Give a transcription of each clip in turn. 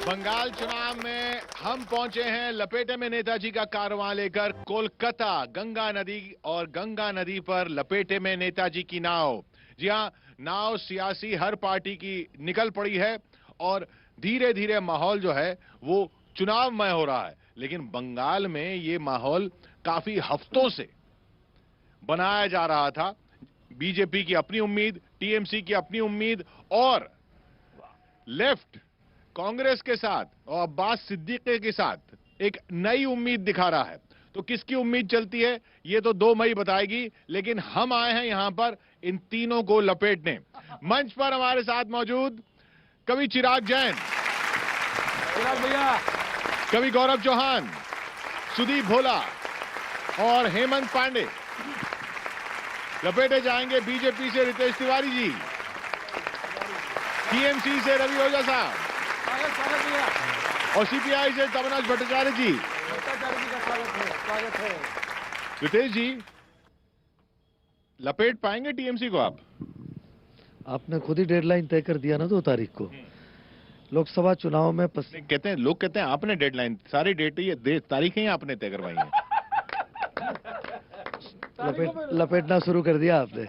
बंगाल चुनाव में हम पहुंचे हैं लपेटे में नेताजी का कारवां लेकर कोलकाता। गंगा नदी और गंगा नदी पर लपेटे में नेताजी की नाव। जी हां, नाव सियासी हर पार्टी की निकल पड़ी है और धीरे धीरे माहौल जो है वो चुनावमय हो रहा है। लेकिन बंगाल में ये माहौल काफी हफ्तों से बनाया जा रहा था। बीजेपी की अपनी उम्मीद, टीएमसी की अपनी उम्मीद और लेफ्ट कांग्रेस के साथ और अब्बास सिद्दीकी के साथ एक नई उम्मीद दिखा रहा है। तो किसकी उम्मीद चलती है ये तो 2 मई बताएगी, लेकिन हम आए हैं यहां पर इन तीनों को लपेटने। मंच पर हमारे साथ मौजूद कवि चिराग जैन, भैया, कवि गौरव चौहान, सुदीप भोला और हेमंत पांडे। लपेटे जाएंगे बीजेपी से रितेश तिवारी जी, टीएमसी से रवि ओझा साहब और सीपीआई से तमनाश भट्टाचार्य जी। स्वागत है। रितेश जी, लपेट पाएंगे टीएमसी को आप? आपने खुद ही डेडलाइन तय कर दिया ना 2 तारीख को लोकसभा चुनाव में कहते हैं, लोग कहते हैं आपने डेडलाइन, सारी तारीखें ही आपने तय करवाई हैं। लपेटना शुरू कर दिया आपने।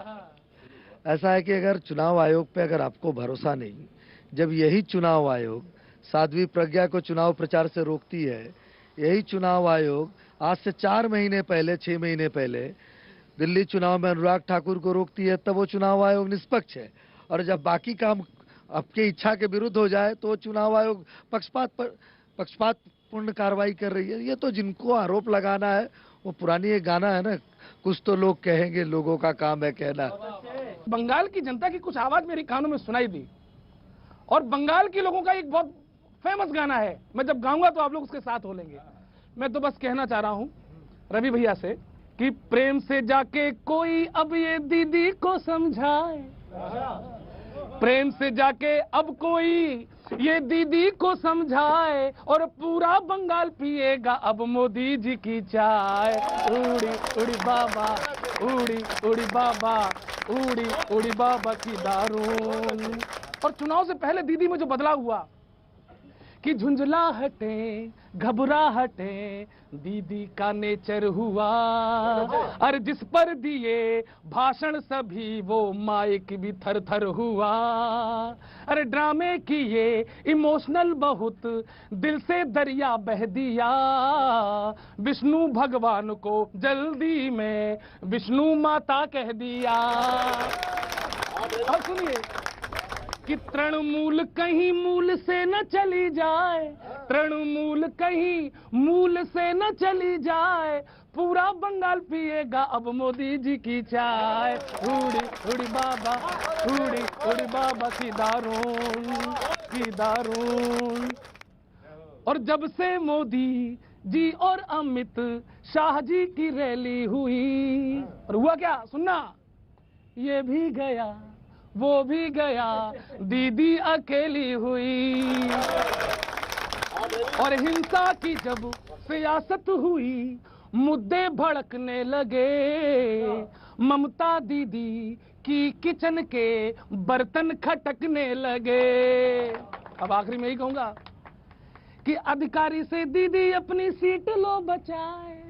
ऐसा है कि अगर चुनाव आयोग पे अगर आपको भरोसा नहीं, जब यही चुनाव आयोग साध्वी प्रज्ञा को चुनाव प्रचार से रोकती है, यही चुनाव आयोग आज से 4 महीने पहले, 6 महीने पहले दिल्ली चुनाव में अनुराग ठाकुर को रोकती है, तब वो चुनाव आयोग निष्पक्ष है। और जब बाकी काम आपके इच्छा के विरुद्ध हो जाए तो चुनाव आयोग पक्षपातपूर्ण कार्रवाई कर रही है। ये तो जिनको आरोप लगाना है, वो पुरानी एक गाना है ना, कुछ तो लोग कहेंगे, लोगों का काम है कहना। बंगाल की जनता की कुछ आवाज मेरे कानों में सुनाई दी और बंगाल के लोगों का एक बहुत फेमस गाना है, मैं जब गाऊंगा तो आप लोग उसके साथ हो लेंगे। मैं तो बस कहना चाह रहा हूं रवि भैया से कि प्रेम से जाके कोई अब ये दीदी को समझाए, प्रेम से जाके अब कोई ये दीदी को समझाए और पूरा बंगाल पिएगा अब मोदी जी की चाय। उड़ी उड़ी बाबा, उड़ी उड़ी बाबा, उड़ी उड़ी बाबा की दारून। और चुनाव से पहले दीदी में जो बदलाव हुआ कि झुंझलाहटे, घबराहटे, दीदी का नेचर हुआ। अरे जिस पर दिए भाषण सभी वो माइक भी थर थर हुआ। अरे ड्रामे किए इमोशनल बहुत, दिल से दरिया बह दिया। विष्णु भगवान को जल्दी में विष्णु माता कह दिया। अब सुनिए कि तृणमूल कहीं मूल से न चली जाए, तृणमूल कहीं मूल से न चली जाए, पूरा बंगाल पिएगा अब मोदी जी की चाय। उड़ी उड़ी बाबा, उड़ी उड़ी बाबा की दारून, की दारून। और जब से मोदी जी और अमित शाह जी की रैली हुई, और हुआ क्या सुनना, ये भी गया वो भी गया, दीदी अकेली हुई। और हिंसा की जब सियासत हुई, मुद्दे भड़कने लगे, ममता दीदी की किचन के बर्तन खटकने लगे। अब आखिरी में ही कहूंगा कि अधिकारी से दीदी अपनी सीट लो बचाए,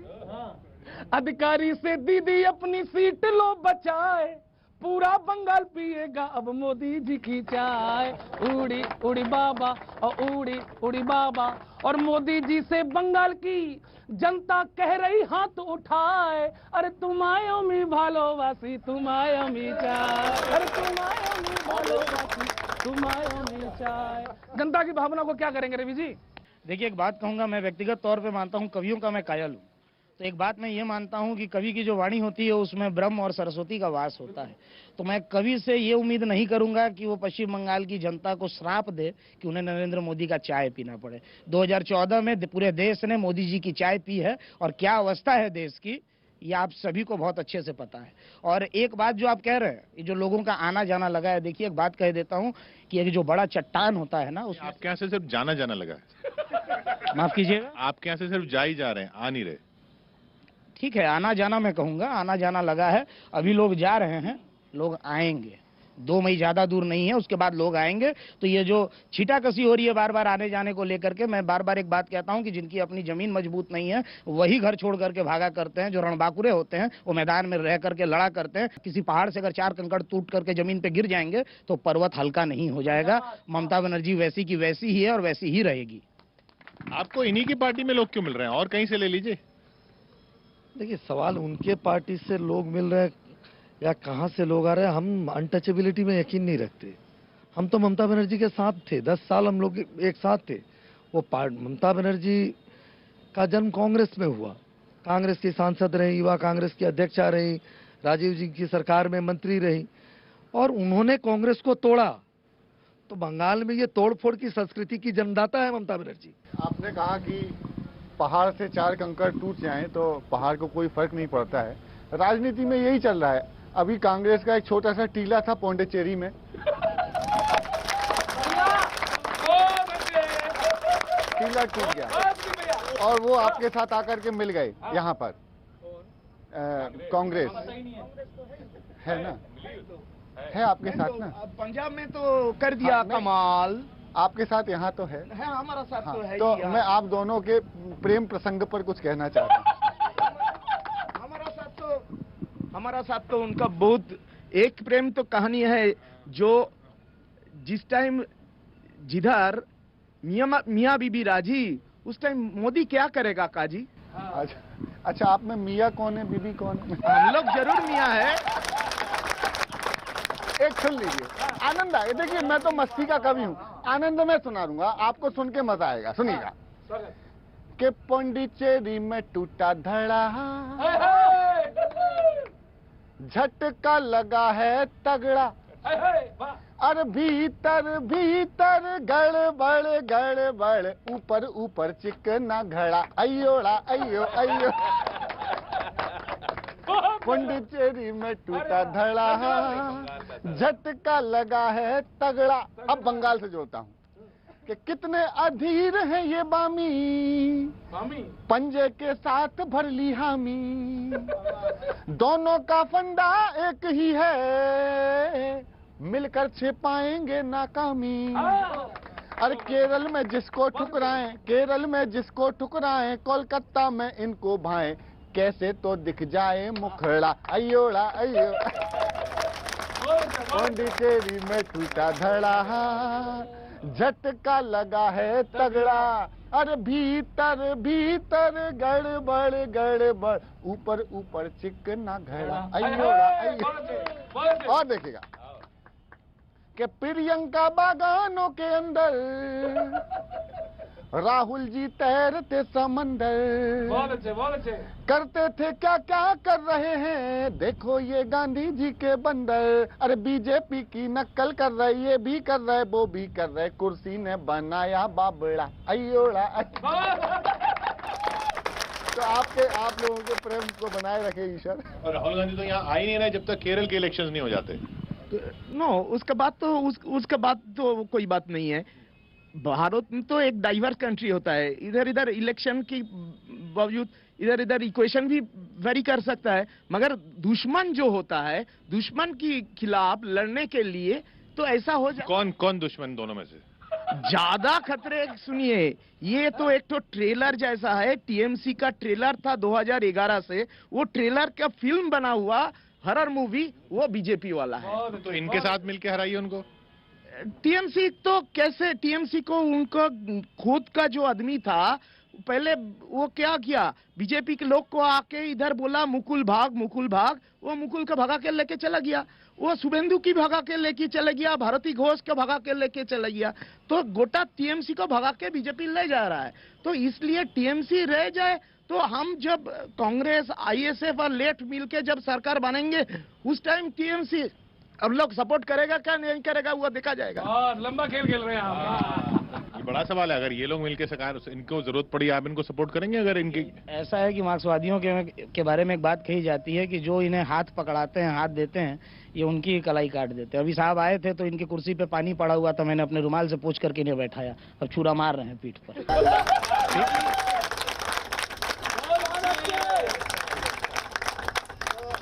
अधिकारी से दीदी अपनी सीट लो बचाए, पूरा बंगाल पिएगा अब मोदी जी की चाय। उड़ी उड़ी बाबा और उड़ी उड़ी बाबा। और मोदी जी से बंगाल की जनता कह रही हाथ उठाए, अरे तुम्हारे अमी भालोवासी, तुम्हारे अमी चाय, अरे तुम्हारे अमी भालोवासी, तुम्हारे अमी चाय। जनता की भावना को क्या करेंगे रवि जी? देखिए, एक बात कहूंगा, मैं व्यक्तिगत तौर पे मानता हूं कवियों का मैं कायल हूं। तो एक बात मैं ये मानता हूं कि कवि की जो वाणी होती है उसमें ब्रह्म और सरस्वती का वास होता है। तो मैं कवि से ये उम्मीद नहीं करूंगा कि वो पश्चिम बंगाल की जनता को श्राप दे कि उन्हें नरेंद्र मोदी का चाय पीना पड़े। 2014 में पूरे देश ने मोदी जी की चाय पी है और क्या अवस्था है देश की, ये आप सभी को बहुत अच्छे से पता है। और एक बात जो आप कह रहे हैं, ये जो लोगों का आना जाना लगा है, देखिए एक बात कह देता हूँ कि एक जो बड़ा चट्टान होता है ना, उसमें आपके यहाँ से सिर्फ जाना जाना लगा है? माफ कीजिएगा, आपके यहाँ से सिर्फ जा ही जा रहे हैं, आ नहीं रहे। ठीक है, आना जाना मैं कहूंगा, आना जाना लगा है। अभी लोग जा रहे हैं, लोग आएंगे। 2 मई ज्यादा दूर नहीं है, उसके बाद लोग आएंगे। तो ये जो छीटाकसी हो रही है बार बार आने जाने को लेकर के, मैं बार बार एक बात कहता हूं कि जिनकी अपनी जमीन मजबूत नहीं है वही घर छोड़ करके भागा करते हैं। जो रणबांकुरे होते हैं वो मैदान में रह करके लड़ा करते हैं। किसी पहाड़ से अगर 4 कंकड़ टूट करके जमीन पे गिर जाएंगे तो पर्वत हल्का नहीं हो जाएगा। ममता बनर्जी वैसी की वैसी ही है और वैसी ही रहेगी। आपको इन्हीं की पार्टी में लोग क्यों मिल रहे हैं, और कहीं से ले लीजिए। देखिए, सवाल उनके पार्टी से लोग मिल रहे हैं या कहां से लोग आ रहे हैं। हम अनटचेबिलिटी में यकीन नहीं रखते। हम तो ममता बनर्जी के साथ थे, 10 साल हम लोग एक साथ थे। वो ममता बनर्जी का जन्म कांग्रेस में हुआ, कांग्रेस की सांसद रही, युवा कांग्रेस की अध्यक्षा रही, राजीव जी की सरकार में मंत्री रही, और उन्होंने कांग्रेस को तोड़ा। तो बंगाल में ये तोड़फोड़ की संस्कृति की जन्मदाता है ममता बनर्जी। आपने कहा कि पहाड़ से 4 कंकड़ टूट जाएं तो पहाड़ को कोई फर्क नहीं पड़ता है। राजनीति में यही चल रहा है। अभी कांग्रेस का एक छोटा सा टीला था पौंडीचेरी में, टीला टूट गया और वो आपके साथ आकर के मिल गए। यहाँ पर कांग्रेस है ना, है आपके साथ ना। पंजाब में तो कर दिया कमाल, आपके साथ यहाँ तो है, हमारा साथ तो है। तो मैं आप दोनों के प्रेम प्रसंग पर कुछ कहना चाहता हूँ। हमारा साथ तो उनका बहुत एक प्रेम तो कहानी है, जो जिस टाइम जिधर मियाँ बीबी राजी, उस टाइम मोदी क्या करेगा काजी। अच्छा, आप में मियाँ कौन है, बीबी कौन है? हम लोग जरूर मियाँ है। एक सुन लीजिए, आनंद आए। देखिए, मैं तो मस्ती का कवि हूँ, आनंद में सुना दूंगा, आपको सुन के मजा आएगा। सुनिएगा कि पौंडीचेरी में टूटा धड़ा, झटका लगा है तगड़ा, और भीतर भीतर गड़बड़ गड़बड़, ऊपर ऊपर चिकना घड़ा, अयोड़ा अयो अयो। पौंडीचेरी में टूटा धड़ा, झटका लगा है तगड़ा। अब बंगाल से जोड़ता हूँ कि कितने अधीर हैं ये बामी, पंजे के साथ भर ली हामी, दोनों का फंडा एक ही है, मिलकर छिपाएंगे नाकामी। अरे केरल में जिसको ठुकराएं, केरल में जिसको ठुकराएं, कोलकाता में इनको भाएं, कैसे तो दिख जाए मुखड़ा, अयोड़ा अयो। पौंडीचेरी में टूटा धड़ा, झटका लगा है तगड़ा, अरे भीतर भीतर गड़बड़ गड़बड़, ऊपर ऊपर चिकना घड़ा, अयोड़ा अयो। और देखिएगा कि प्रियंका बागानों के अंदर राहुल जी तैरते समंदर, करते थे क्या क्या कर रहे हैं, देखो ये गांधी जी के बंदर। अरे बीजेपी की नकल कर रहे, ये भी कर रहे, वो भी कर रहे, कुर्सी ने बनाया बाबड़ा, अयोड़ा। तो आप लोगों के प्रेम को बनाए रखे ईश्वर। और राहुल गांधी तो यहाँ आ ही नहीं रहे जब तक केरल के इलेक्शंस नहीं हो जाते। नो, उसके बाद तो कोई बात नहीं है। भारत में तो एक डाइवर्स कंट्री होता है, इधर इधर इलेक्शन की बावजूद इधर इधर इक्वेशन भी वेरी कर सकता है, मगर दुश्मन जो होता है, दुश्मन के खिलाफ लड़ने के लिए तो ऐसा हो जाए। कौन दुश्मन दोनों में से ज्यादा खतरे? सुनिए, ये तो एक तो ट्रेलर जैसा है, टीएमसी का ट्रेलर था 2011 से, वो ट्रेलर का फिल्म बना हुआ हॉरर मूवी, वो बीजेपी वाला है। तो इनके साथ मिलके हराइए उनको। टीएमसी तो कैसे, टीएमसी को उनका खुद का जो आदमी था, पहले वो क्या किया, बीजेपी के लोग को आके इधर बोला मुकुल भाग, वो मुकुल को भगा के लेके चला गया, वो शुभेंदु की भगा के लेके चले गया, भारती घोष को भगा के लेके चला गया, तो गोटा टीएमसी को भगा के बीजेपी ले जा रहा है। तो इसलिए टीएमसी रह जाए, तो हम जब कांग्रेस आईएसएफ और लेफ्ट मिलके जब सरकार बनेंगे, उस टाइम टीएमसी अब लोग सपोर्ट करेगा क्या नहीं करेगा वो देखा जाएगा। लंबा खेल खेल रहे हैं आप। ये बड़ा सवाल है। अगर ये लोग मिलके सरकार, इनको जरूरत पड़ी, आप इनको सपोर्ट करेंगे? अगर इनकी ऐसा है कि मार्क्सवादियों के बारे में एक बात कही जाती है कि जो इन्हें हाथ पकड़ाते हैं, हाथ देते हैं, ये उनकी कलाई काट देते हैं। अभी साहब आए थे तो इनकी कुर्सी पे पानी पड़ा हुआ था, मैंने अपने रुमाल से पोंछ करके इन्हें बैठाया, अब छुरा मार रहे हैं पीठ पर।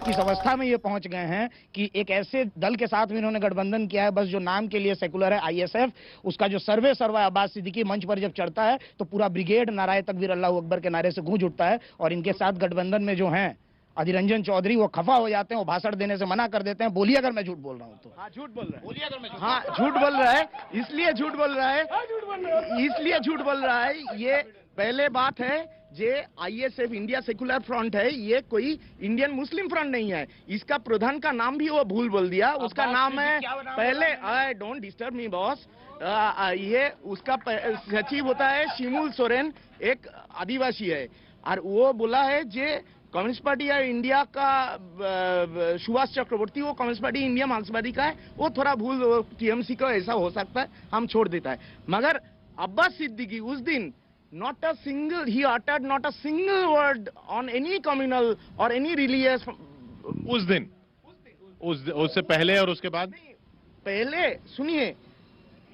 किस अवस्था में ये पहुंच गए हैं कि एक ऐसे दल के साथ में इन्होंने गठबंधन किया है बस जो नाम के लिए सेकुलर है, आईएसएफ। उसका जो सर्वे सर्वा अब्बास सिद्दीकी मंच पर जब चढ़ता है तो पूरा ब्रिगेड नाराए तकबीर अल्लाहू अकबर के नारे से गूंज उठता है, और इनके साथ गठबंधन में जो हैं अधीर रंजन चौधरी वो खफा हो जाते हैं, वो भाषण देने से मना कर देते हैं। बोलिए अगर मैं झूठ बोल रहा हूं तो। हाँ झूठ बोल रहा है, बोलिए अगर मैं हाँ झूठ बोल रहा है, इसलिए झूठ बोल रहा है, इसलिए झूठ बोल रहा है। ये पहले बात है, जे आईएसएफ इंडिया सेकुलर फ्रंट है, ये कोई इंडियन मुस्लिम फ्रंट नहीं है। इसका प्रधान का नाम भी वो भूल बोल दिया, उसका नाम है पहले, I don't disturb me boss, ये उसका सचिव होता है शिमुल सोरेन, एक आदिवासी है, और वो बोला है जे कम्युनिस्ट पार्टी या इंडिया का सुभाष चक्रवर्ती, वो कम्युनिस्ट पार्टी इंडिया मार्क्सवादी का है, वो थोड़ा भूल टीएमसी का ऐसा हो सकता है, हम छोड़ देता है। मगर अब्बास सिद्दीकी उस दिन not a single, he uttered not a single word on any communal or any religious. उस दिन उससे पहले और उसके बाद? पहले सुनिए,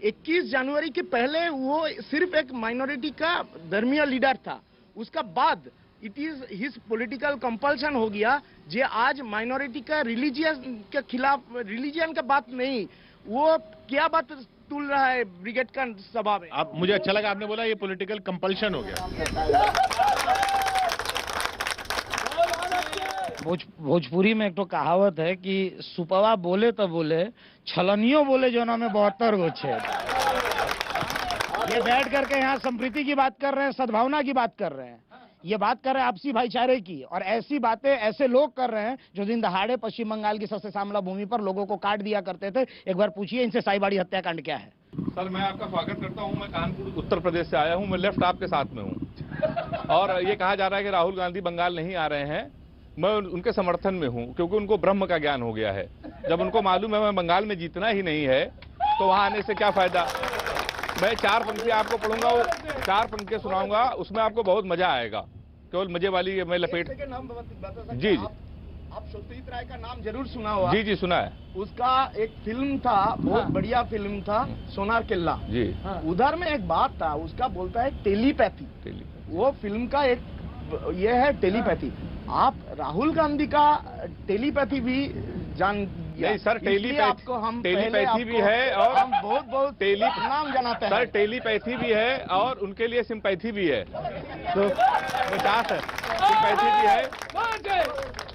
21 जनवरी के पहले वो सिर्फ एक माइनॉरिटी का धर्मीय लीडर था, उसका बाद it is his political compulsion हो गया जे आज माइनॉरिटी का रिलीजियन के खिलाफ, रिलीजियन का बात नहीं, वो क्या बात तुल रहा है ब्रिगेड का सभा में। आप, मुझे अच्छा लगा आपने बोला ये पॉलिटिकल कंपल्शन हो गया। भोजपुरी में एक तो कहावत है कि सुपवा बोले तो बोले, छलनियों बोले जो ना में 72 गो छेद। ये बैठ करके यहाँ संप्रीति की बात कर रहे हैं, सद्भावना की बात कर रहे हैं, ये बात कर रहे हैं आपसी भाईचारे की, और ऐसी बातें ऐसे लोग कर रहे हैं जो दिन दहाड़े पश्चिम बंगाल की सबसे सांवला भूमि पर लोगों को काट दिया करते थे। एक बार पूछिए इनसे साईबाड़ी हत्याकांड क्या है। सर मैं आपका स्वागत करता हूं, मैं कानपुर उत्तर प्रदेश से आया हूं, मैं लेफ्ट आपके साथ में हूं, और ये कहा जा रहा है कि राहुल गांधी बंगाल नहीं आ रहे हैं, मैं उनके समर्थन में हूं, क्योंकि उनको ब्रह्म का ज्ञान हो गया है। जब उनको मालूम है मैं बंगाल में जीतना ही नहीं है तो वहां आने से क्या फायदा। मैं 4 पंक्ति आपको पढ़ूंगा, वो 4 पंक्तियां सुनाऊंगा, उसमें आपको बहुत मजा आएगा, केवल मजे वाली मैं लपेट। जी जी, आप सत्यजीत राय का नाम जरूर सुना होगा। जी जी सुना है। उसका एक फिल्म था, बहुत बढ़िया फिल्म था, सोनार किल्ला जी। उधर में एक बात था, उसका बोलता है टेलीपैथी, वो फिल्म का एक ये है टेलीपैथी। आप राहुल गांधी का टेलीपैथी भी जान नहीं सर, आपको हम टेलीपैथी भी है और हम बहुत बहुत नाम जनाते हैं सर, टेलीपैथी भी है और उनके लिए सिंपैथी भी है, तो सिंपैथी भी है।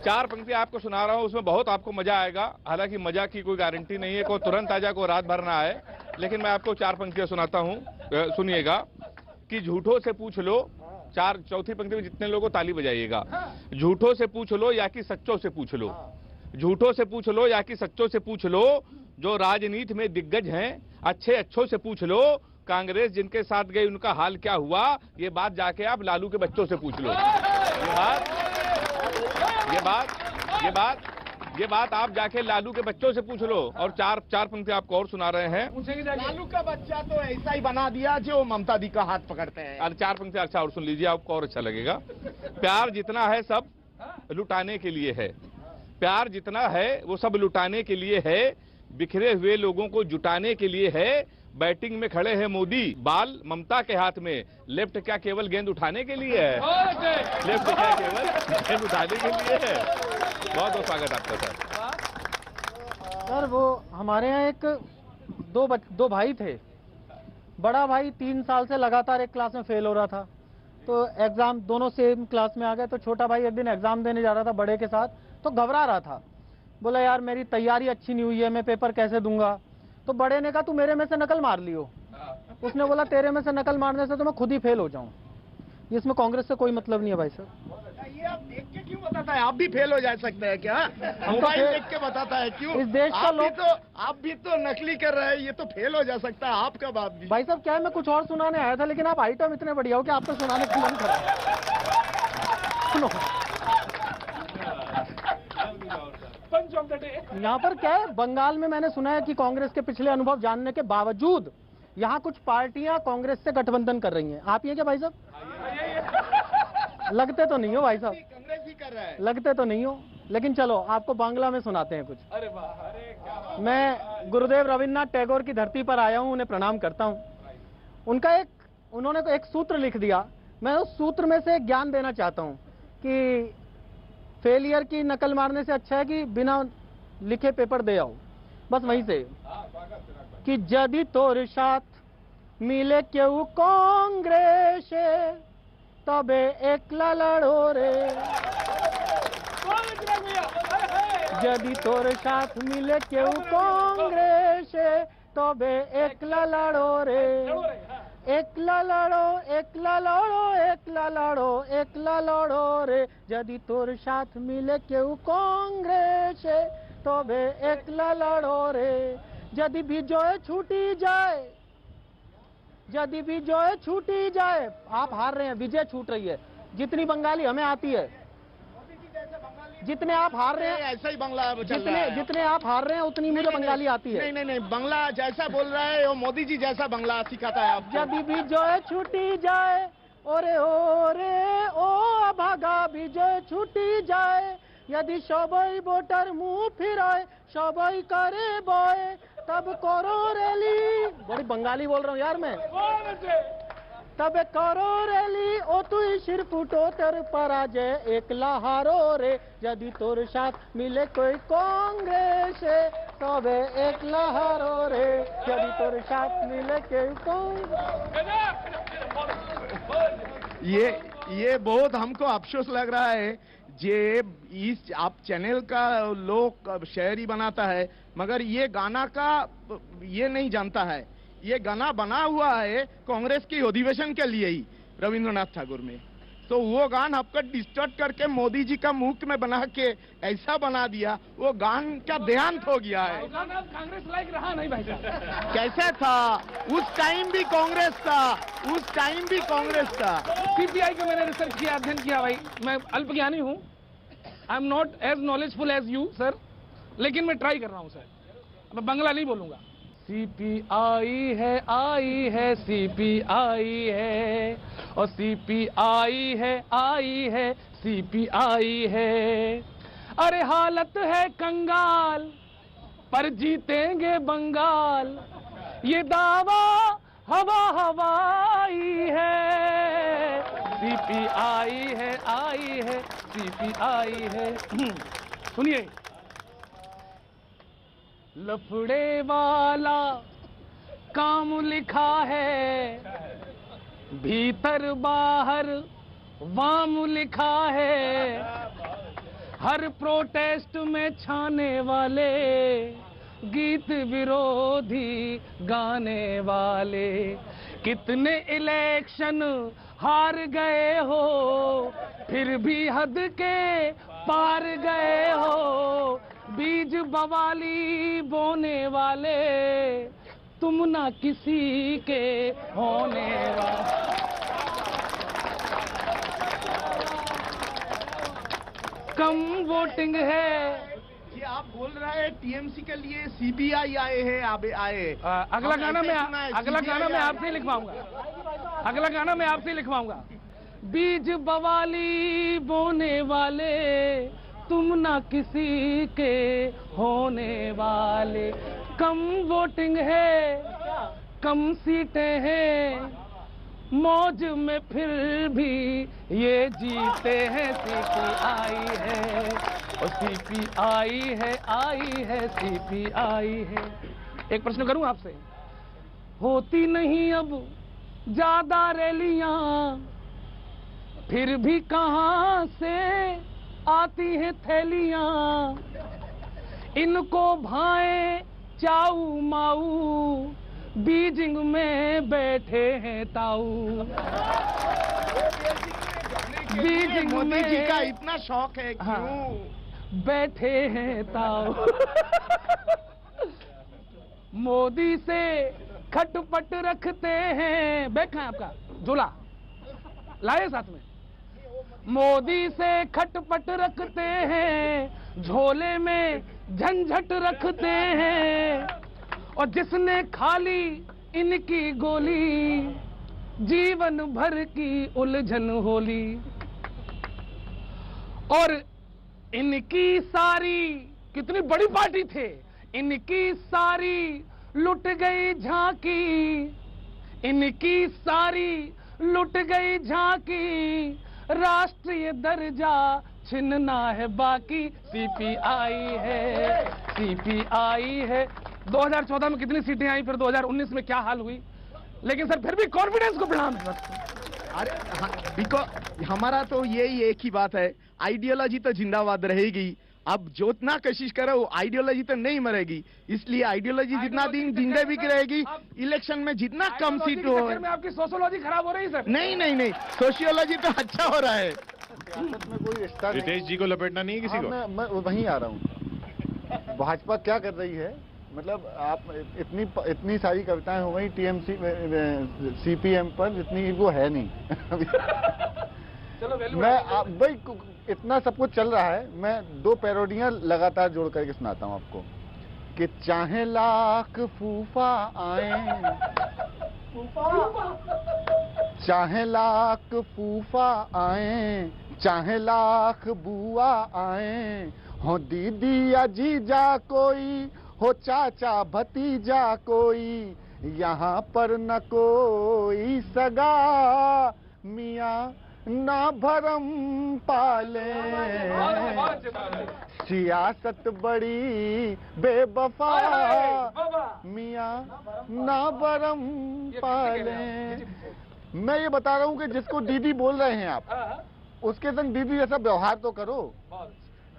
4 पंक्ति आपको सुना रहा हूँ, उसमें बहुत आपको मजा आएगा, हालांकि मजा की कोई गारंटी नहीं है, कोई तुरंत आ जाए, कोई रात भर ना आए, लेकिन मैं आपको 4 पंक्तियां सुनाता हूँ, सुनिएगा। कि झूठों से पूछ लो, चौथी पंक्ति में जितने लोगों ताली बजाइएगा, झूठों से पूछ लो या कि सच्चों से पूछ लो, झूठों से पूछ लो या कि सच्चों से पूछ लो, जो राजनीति में दिग्गज हैं अच्छे अच्छों से पूछ लो, कांग्रेस जिनके साथ गई उनका हाल क्या हुआ, ये बात जाके आप लालू के बच्चों से पूछ लो। ये बात आप जाके लालू के बच्चों से पूछ लो। और 4 पंक्ति आपको और सुना रहे हैं। लालू का बच्चा तो ऐसा ही बना दिया जो ममता दी का हाथ पकड़ते हैं। और 4 पंक्ति अच्छा और सुन लीजिए, आपको और अच्छा लगेगा। प्यार जितना है सब लुटाने के लिए है, प्यार जितना है वो सब लुटाने के लिए है, बिखरे हुए लोगों को जुटाने के लिए है, बैटिंग में खड़े हैं मोदी, बाल ममता के हाथ में, लेफ्ट क्या केवल गेंद उठाने के लिए है, लेफ्ट क्या केवल गेंद उठाने के लिए है। बहुत बहुत स्वागत आपका सर। सर वो हमारे यहाँ एक दो भाई थे, बड़ा भाई 3 साल से लगातार एक क्लास में फेल हो रहा था, तो एग्जाम दोनों सेम क्लास में आ गए, तो छोटा भाई एक दिन एग्जाम देने जा रहा था बड़े के साथ, तो घबरा रहा था, बोला यार मेरी तैयारी अच्छी नहीं हुई है, मैं पेपर कैसे दूंगा। तो बड़े ने कहा तू मेरे में से नकल मार लियो, उसने बोला तेरे में से नकल मारने से तो मैं खुद ही फेल हो जाऊं। इसमें कांग्रेस से कोई मतलब नहीं है भाई साहब। ये आप देख के क्यों बताता है, आप भी फेल हो जा सकते हैं क्या? मोबाइल देख के बताता है क्यों? इस देश का लोग आप भी तो नकली कर रहे हैं, ये तो फेल हो जा सकता है आपका बात भी। भाई साहब क्या है, मैं कुछ और सुनाने आया था, लेकिन आप आइटम इतने बढ़िया हो कि आप तो सुनाने का मन कर रहा है। सुनो यहाँ पर क्या है, बंगाल में मैंने सुना है कि कांग्रेस के पिछले अनुभव जानने के बावजूद यहाँ कुछ पार्टियां कांग्रेस से गठबंधन कर रही हैं। आप ये क्या भाई साहब? लगते तो नहीं हो भाई साहब, कांग्रेस ही कर रहा है। लगते तो नहीं हो, लेकिन चलो आपको बांग्ला में सुनाते हैं कुछ। अरे वाह, मैं गुरुदेव रविन्द्रनाथ टैगोर की धरती पर आया हूँ, उन्हें प्रणाम करता हूँ। उन्होंने एक सूत्र लिख दिया, मैं उस सूत्र में से ज्ञान देना चाहता हूँ कि फेलियर की नकल मारने से अच्छा है कि बिना लिखे पेपर दे आओ। बस वहीं से कि जदि तोर साथ मिले क्यों कांग्रेस तबे एकला लड़ो रे, जदि तोर साथ मिले क्यों कांग्रेस तबे एकला लड़ो रे, एकला लड़ो एकला लड़ो एकला लड़ो एकला लड़ो रे, यदि तोर साथ मिले क्यों कांग्रेस तबे एकला लड़ो रे, यदि विजय छूटी जाए, यदि विजय छूटी जाए, आप हार रहे हैं, विजय छूट रही है, जितनी बंगाली हमें आती है, जितने आप हार रहे हैं ऐसा ही बांग्ला चल रहा है। जितने आप हार रहे हैं उतनी मुझे बंगाली आती है। नहीं, बांग्ला जैसा बोल रहा है वो मोदी जी जैसा बांग्ला सिखाता है आपको। यदि विजय छूटी जाए, ओरे ओ भागा विजय छूटी जाए, यदि सबई वोटर मुंह फिराए, सबई करे बॉय, तब करो रैली, बड़ी बंगाली बोल रहा हूँ यार मैं, तब करो रैली, ओ तू सिर्फ उठो तेर पराजय एकला हारो रे, यदि तोर साथ मिले कोई कांग्रेस तबे एकला हारो रे, यदि तोर साथ मिले कोई कांग्रेस। ये बहुत हमको अफसोस लग रहा है जे इस आप चैनल का लोग शायरी बनाता है मगर ये गाना का ये नहीं जानता है। ये गाना बना हुआ है कांग्रेस की अधिवेशन के लिए ही रविंद्रनाथ ठाकुर में, तो वो गान आपका डिस्टर्ट करके मोदी जी का मुख में बना के ऐसा बना दिया, वो गान का देहांत हो गया है। कांग्रेस लायक रहा नहीं भाई साहब। कैसे था उस टाइम भी कांग्रेस था, उस टाइम भी कांग्रेस था। सीपीआई का मैंने रिसर्च किया, अध्ययन किया भाई, मैं अल्पज्ञानी हूँ, I am not as knowledgeful as you sir, लेकिन मैं ट्राई कर रहा हूँ सर, मैं बांग्ला नहीं बोलूंगा। सीपीआई है आई है, सीपीआई है, और सीपीआई है आई है, सीपीआई है, अरे हालत है कंगाल पर जीतेंगे बंगाल, ये दावा हवा हवाई है, सीपीआई है आई है, सीपीआई है। सुनिए, लफड़े वाला काम लिखा है, भीतर बाहर वाम लिखा है, हर प्रोटेस्ट में छाने वाले, गीत विरोधी गाने वाले, कितने इलेक्शन हार गए हो फिर भी हद के पार गए हो, बीज बवाली बोने वाले, तुम ना किसी के होने वाले। कम वोटिंग है। ये आप बोल रहे हैं टीएमसी के लिए सीबीआई आए हैं, आप आए। अगला गाना मैं आपसे लिखवाऊंगा, अगला गाना मैं आपसे लिखवाऊंगा। बीज बवाली बोने वाले, तुम ना किसी के होने वाले, कम वोटिंग है, कम सीटें हैं, मौज में फिर भी ये जीते हैं, सीपीआई है, और सीपीआई है आई है, सीपीआई है। एक प्रश्न करूं आपसे, होती नहीं अब ज्यादा रैलियां, फिर भी कहां से आती हैं थैलियां, इनको भाए चाऊ माऊ, बीजिंग में बैठे हैं ताऊ, बीजिंग मोदी जी का में इतना शौक है क्यों? हाँ, बैठे हैं ताऊ। मोदी से खटपट रखते हैं, बैग है आपका झोला लाए साथ में, मोदी से खटपट रखते हैं, झोले में झंझट रखते हैं, और जिसने खाली इनकी गोली, जीवन भर की उलझन होली, और इनकी सारी, कितनी बड़ी पार्टी थे, इनकी सारी लुट गई झांकी, इनकी सारी लुट गई झांकी, राष्ट्रीय दर्जा छिनना है बाकी, सीपीआई है, सीपीआई है। 2014 में कितनी सीटें आई, फिर 2019 में क्या हाल हुई, लेकिन सर फिर भी कॉन्फिडेंस को प्रणाम। अरे बिकॉज हमारा तो यही एक ही बात है, आइडियोलॉजी तो जिंदाबाद रहेगी। अब जितना कोशिश करो वो आइडियोलॉजी तो नहीं मरेगी, इसलिए आइडियोलॉजी जितना दिन जिंदे भी रहेगी, इलेक्शन में जितना कम सीट हो। में आपकी सोशियोलॉजी खराब हो रही है सर। नहीं नहीं नहीं, सोशियोलॉजी तो अच्छा हो रहा है। सियासत में कोई रिश्ता नहीं। रितेश जी को लपेटना नहीं है किसी को। मैं वहीं आ रहा हूँ। भाजपा क्या कर रही है, मतलब आप इतनी सारी कविताएं हो गई टीएमसी सीपीएम पर, जितनी वो है नहीं। चलो मैं भाई इतना सब कुछ चल रहा है, मैं 2 पैरोडियां लगातार जोड़ करके सुनाता हूं आपको कि चाहे लाख फूफा आए, चाहे लाख फूफा आए, चाहे लाख बुआ आए, हो दीदी या जीजा कोई, हो चाचा भतीजा कोई, यहाँ पर न कोई सगा, मियाँ ना भरम पाले, सियासत बड़ी बेवफा, मियाँ ना भरम पाले। मैं ये बता रहा हूँ कि जिसको दीदी बोल रहे हैं आप, उसके संग दीदी जैसा व्यवहार तो करो।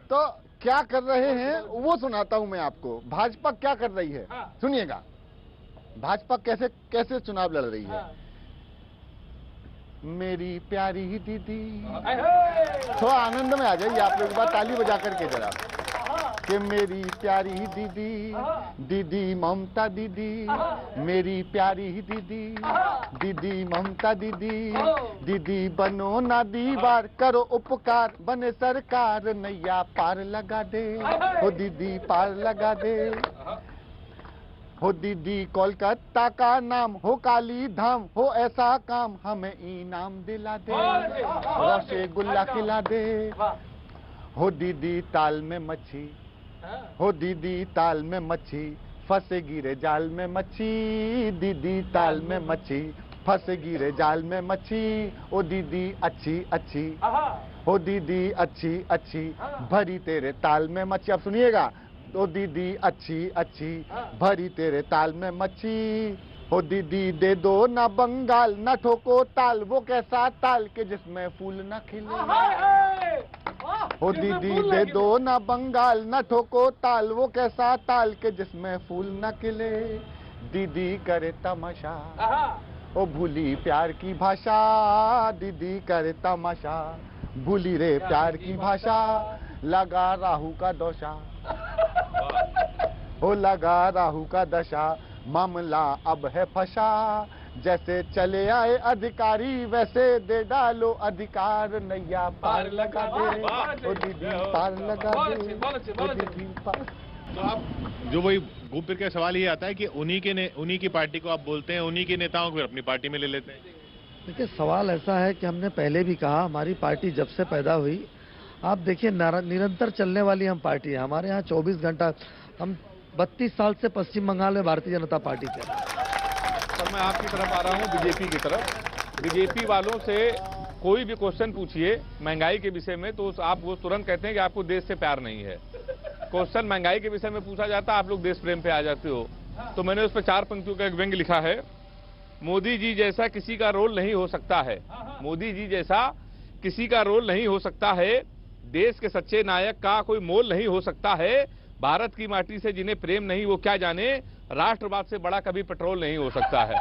तो क्या कर रहे हैं वो सुनाता हूं मैं आपको। भाजपा क्या कर रही है सुनिएगा, भाजपा कैसे कैसे चुनाव लड़ रही है। मेरी प्यारी दीदी, थोड़ा आनंद में आ जाइए आप लोग, बात ताली बजा करके जरा, कि मेरी प्यारी दीदी, दीदी ममता दीदी, मेरी प्यारी दीदी, दीदी ममता दीदी, दीदी बनो ना दीवार, करो उपकार, बने सरकार, नैया पार लगा दे, हो दीदी पार लगा दे, हो दीदी कोलकाता का नाम, हो काली धाम, हो ऐसा काम, हमें इनाम दिला दे, रसगुल्ला खिला दे, हो दीदी ताल में मच्छी, हो दीदी ताल में मच्छी, फंसेगी रे जाल में मच्छी, दीदी ताल में मच्छी, फंसेगी रे जाल में मच्छी, ओ दीदी अच्छी अच्छी, हो दीदी अच्छी अच्छी, भरी तेरे ताल में मच्छी। अब सुनिएगा, ओ दीदी अच्छी अच्छी, भरी तेरे ताल में मच्छी, हो दीदी दे दो ना बंगाल, ना ठोको ताल, वो कैसा ताल के जिसमें फूल ना खिले, हो दीदी दे दो ना बंगाल, ना ठोको ताल, वो कैसा ताल के जिसमें फूल न खिले, दीदी करे तमाशा, ओ भूली प्यार की भाषा, दीदी करे तमाशा, भूली रे प्यार की भाषा, लगा राहु का दोषा, हो लगा राहु का दशा, मामला अब है फंसा, जैसे चले आए अधिकारी वैसे दे डालो अधिकार, नैया पार लगा दे, ओ दीदी पार लगा दे, ओ दीदी पार। तो आप जो वही घूम फिर के सवाल ये आता है कि उन्हीं की पार्टी को आप बोलते हैं, उन्हीं के नेताओं को अपनी पार्टी में ले लेते हैं। देखिए सवाल ऐसा है कि हमने पहले भी कहा, हमारी पार्टी जब से पैदा हुई, आप देखिए निरंतर चलने वाली हम पार्टी है। हमारे यहाँ 24 घंटा, हम 32 साल से पश्चिम बंगाल में भारतीय जनता पार्टी थे। सर मैं आपकी तरफ आ रहा हूँ, बीजेपी की तरफ। बीजेपी वालों से कोई भी क्वेश्चन पूछिए महंगाई के विषय में, तो आप वो तुरंत कहते हैं कि आपको देश से प्यार नहीं है। क्वेश्चन महंगाई के विषय में पूछा जाता है, आप लोग देश प्रेम पे आ जाते हो। तो मैंने उस पर 4 पंक्तियों का एक व्यंग्य लिखा है, मोदी जी जैसा किसी का रोल नहीं हो सकता है, मोदी जी जैसा किसी का रोल नहीं हो सकता है, देश के सच्चे नायक का कोई मोल नहीं हो सकता है, भारत की माटी से जिन्हें प्रेम नहीं वो क्या जाने, राष्ट्रवाद से बड़ा कभी पेट्रोल नहीं हो सकता है,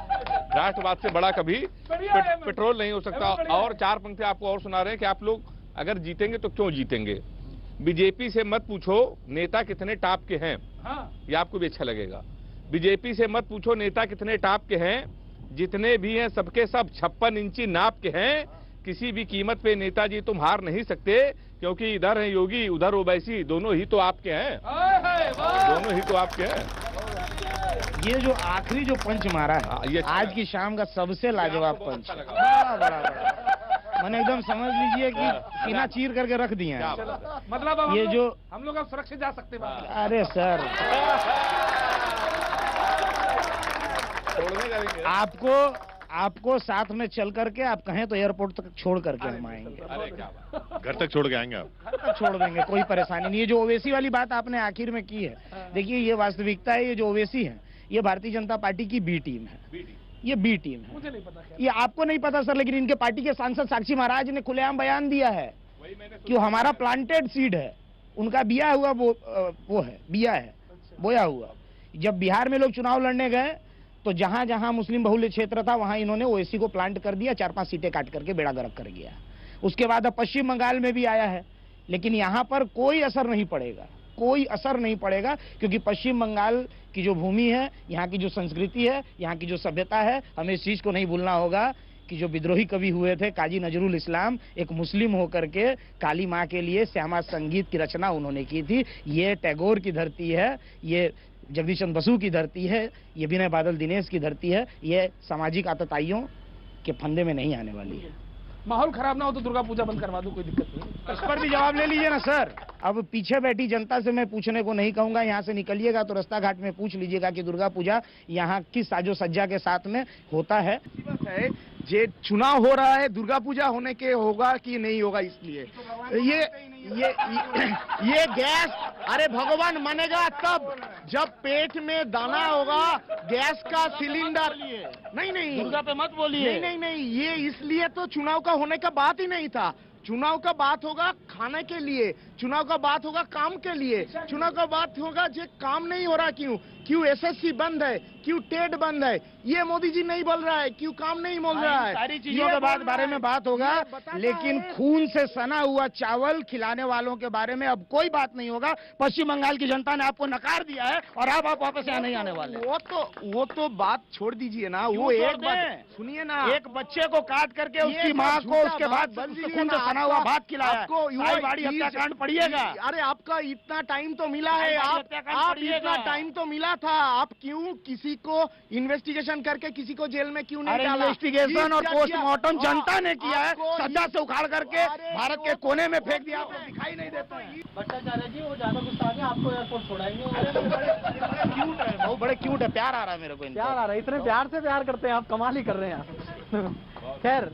राष्ट्रवाद से बड़ा कभी पेट्रोल नहीं हो सकता। और 4 पंक्ति आपको और सुना रहे हैं कि आप लोग अगर जीतेंगे तो क्यों जीतेंगे। बीजेपी से मत पूछो नेता कितने टाप के हैं, ये आपको भी अच्छा लगेगा। बीजेपी से मत पूछो नेता कितने टाप के हैं, जितने भी हैं सबके सब 56 इंची नाप के हैं, किसी भी कीमत पे नेताजी तुम हार नहीं सकते, क्योंकि इधर है योगी उधर ओवैसी, दोनों ही तो आपके हैं, दोनों ही तो आपके हैं। ये जो आखिरी जो पंच मारा है ये आज की शाम का सबसे लाजवाब पंच, बड़ा मैंने एकदम समझ लीजिए कि सीना चीर करके रख दिए हैं। मतलब अब ये जो हम लोग अब सुरक्षित जा सकते हैं। अरे सर आपको साथ में चल करके आप कहें तो एयरपोर्ट तक छोड़ करके हम आएंगे। अरे क्या बात, घर तक छोड़ के आएंगे आप? घर तक छोड़ देंगे, कोई परेशानी नहीं है। जो ओवैसी वाली बात आपने आखिर में की है, देखिए ये वास्तविकता है। ये जो ओवैसी है ये भारतीय जनता पार्टी की बी टीम है, ये बी टीम है। मुझे नहीं पता, ये आपको नहीं पता सर, लेकिन इनके पार्टी के सांसद साक्षी महाराज ने खुलेआम बयान दिया है कि हमारा प्लांटेड सीड है, उनका बिया हुआ वो है, बिया है, बोया हुआ। जब बिहार में लोग चुनाव लड़ने गए तो जहां जहां मुस्लिम बहुल्य क्षेत्र था वहां इन्होंने ओवैसी को प्लांट कर दिया, 4-5 सीटें काट करके बेड़ा गर्क कर गया। उसके बाद अब पश्चिम बंगाल में भी आया है, लेकिन यहां पर कोई असर नहीं पड़ेगा, कोई असर नहीं पड़ेगा, क्योंकि पश्चिम बंगाल की जो भूमि है, यहाँ की जो संस्कृति है, यहाँ की जो सभ्यता है, हमें इस चीज को नहीं भूलना होगा कि जो विद्रोही कवि हुए थे काजी नजरुल इस्लाम, एक मुस्लिम होकर के काली माँ के लिए श्यामा संगीत की रचना उन्होंने की थी। ये टैगोर की धरती है, ये जगदीश चंद्र बसु की धरती है, ये विनय बादल दिनेश की धरती है। ये सामाजिक आतताइयों के फंदे में नहीं आने वाली है। माहौल खराब ना हो तो दुर्गा पूजा बंद करवा दो, कोई दिक्कत नहीं। इस पर भी जवाब ले लीजिए ना सर। अब पीछे बैठी जनता से मैं पूछने को नहीं कहूंगा, यहाँ से निकलिएगा तो रास्ता घाट में पूछ लीजिएगा कि दुर्गा पूजा यहाँ किस साजो सज्जा के साथ में होता है। जे चुनाव हो रहा है, दुर्गा पूजा होने के होगा कि नहीं होगा, इसलिए ये गैस, अरे भगवान मानेगा तब जब पेट में दाना होगा, गैस का सिलेंडर। नहीं दुर्गा पे मत बोलिए। नहीं, ये इसलिए तो चुनाव का होने का बात ही नहीं था। चुनाव का बात होगा खाने के लिए, चुनाव का बात होगा काम के लिए, चुनाव का बात होगा जो काम नहीं हो रहा, क्यों एसएससी बंद है, क्यों टेट बंद है, ये मोदी जी नहीं बोल रहा है, क्यों काम नहीं बोल रहा है। सारी चीजों के बारे में बात होगा, लेकिन खून से सना हुआ चावल खिलाने वालों के बारे में अब कोई बात नहीं होगा। पश्चिम बंगाल की जनता ने आपको नकार दिया है और आप वापस यहाँ नहीं आने वाले। वो तो बात छोड़ दीजिए ना, वो एक बात सुनिए ना, एक बच्चे को काट करके उसकी माँ को उसके बाद खून से सना हुआ भात खिलाया, साईवाड़ी हत्याकांड पड़िएगा। अरे आपका इतना टाइम तो मिला है, आप इतना टाइम तो मिला था, आप क्यों किसी को इन्वेस्टिगेशन करके किसी को जेल में क्यों नहीं डाला? इन्वेस्टिगेशन और पोस्टमार्टम जनता ने किया है, सज्जा से उखाड़ करके भारत के कोने में फेंक दिया, आपको दिखाई नहीं देता है। भट्टाचार्य जी वो ज्यादा गुस्सा है, आपको एयरपोर्ट छोड़ाएंगे। क्यूट है, बहुत बड़े क्यूट है, प्यार आ रहा है मेरे को। प्यार आ रहा है, इतने प्यार से प्यार करते हैं आप, कमाल ही कर रहे हैं आप। खैर